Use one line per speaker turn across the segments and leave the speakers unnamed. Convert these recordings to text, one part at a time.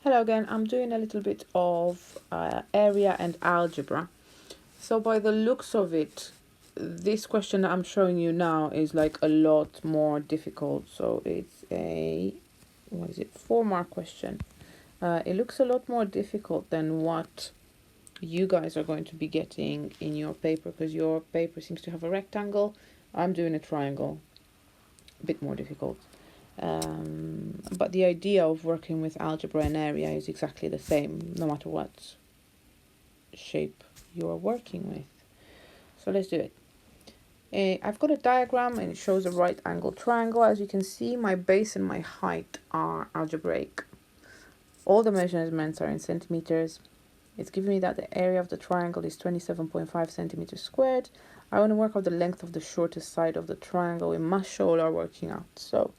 Hello again, I'm doing a little bit of area and algebra. So by the looks of it, this question that I'm showing you now is like a lot more difficult. So it's a, 4-mark question. It looks a lot more difficult than what you guys are going to be getting in your paper, because your paper seems to have a rectangle. I'm doing a triangle, a bit more difficult. But the idea of working with algebra and area is exactly the same, no matter what shape you're working with. So let's do it. I've got a diagram and it shows a right angle triangle. As you can see, my base and my height are algebraic. All the measurements are in centimeters. It's giving me that the area of the triangle is 27.5 centimeters squared. I want to work out the length of the shortest side of the triangle. We must show all our working out. So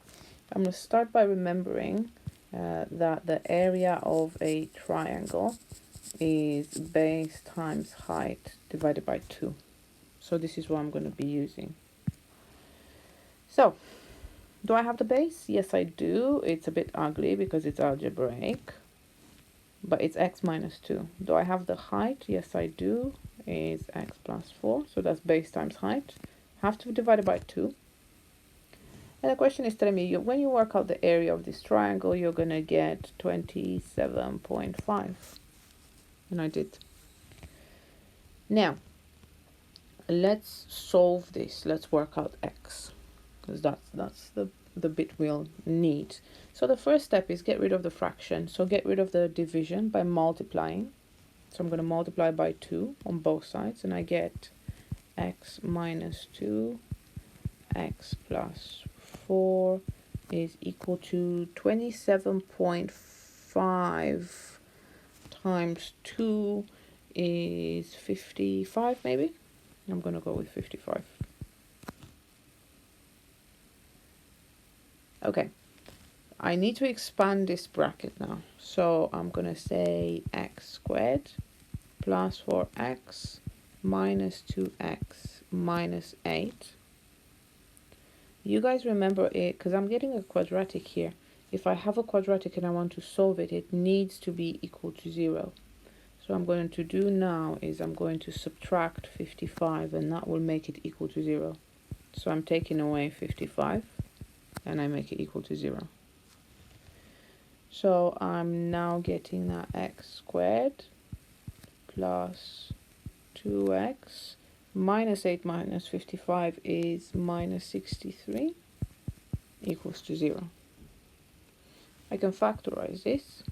I'm going to start by remembering that the area of a triangle is base times height divided by 2. So this is what I'm going to be using. So, do I have the base? Yes, I do. It's a bit ugly because it's algebraic, but it's x minus 2. Do I have the height? Yes, I do. It's x plus 4. So that's base times height. Have to divide it by 2. And the question is telling me, when you work out the area of this triangle, you're going to get 27.5. And I did. Now, let's solve this. Let's work out x, because that's the bit we'll need. So the first step is get rid of the fraction. So get rid of the division by multiplying. So I'm going to multiply by 2 on both sides, and I get x minus 2, x plus 4 is equal to 27.5 times 2 is 55, maybe? I'm going to go with 55. Okay, I need to expand this bracket now. So I'm going to say x squared plus 4x minus 2x minus 8. You guys remember it, because I'm getting a quadratic here. If I have a quadratic and I want to solve it, it needs to be equal to 0. So what I'm going to do now is I'm going to subtract 55, and that will make it equal to 0. So I'm taking away 55 and I make it equal to 0. So I'm now getting that x squared plus 2x minus 8 minus 55 is minus 63 equals to 0. I can factorize this.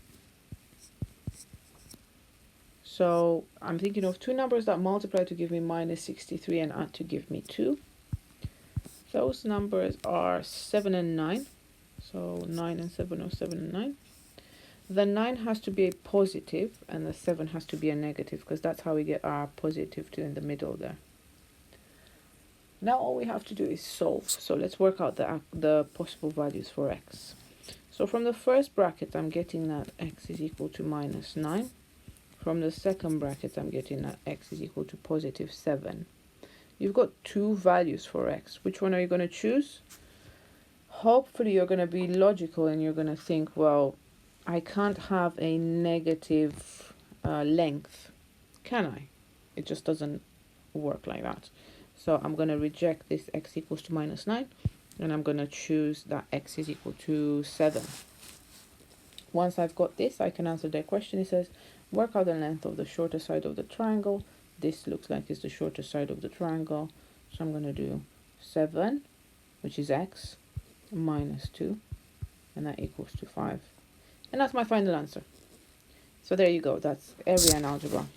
So I'm thinking of two numbers that multiply to give me minus 63 and add to give me 2. Those numbers are 7 and 9. So 9 and 7 or 7 and 9. The 9 has to be a positive and the 7 has to be a negative, because that's how we get our positive 2 in the middle there. Now all we have to do is solve. So let's work out the possible values for x. So from the first bracket, I'm getting that x is equal to minus 9. From the second bracket, I'm getting that x is equal to positive 7. You've got two values for x. Which one are you going to choose? Hopefully you're going to be logical and you're going to think, well, I can't have a negative length, can I? It just doesn't work like that. So I'm going to reject this x equals to minus 9, and I'm going to choose that x is equal to 7. Once I've got this, I can answer their question. It says, work out the length of the shorter side of the triangle. This looks like it's the shorter side of the triangle. So I'm going to do 7, which is x, minus 2, and that equals to 5. And that's my final answer. So there you go. That's area and algebra.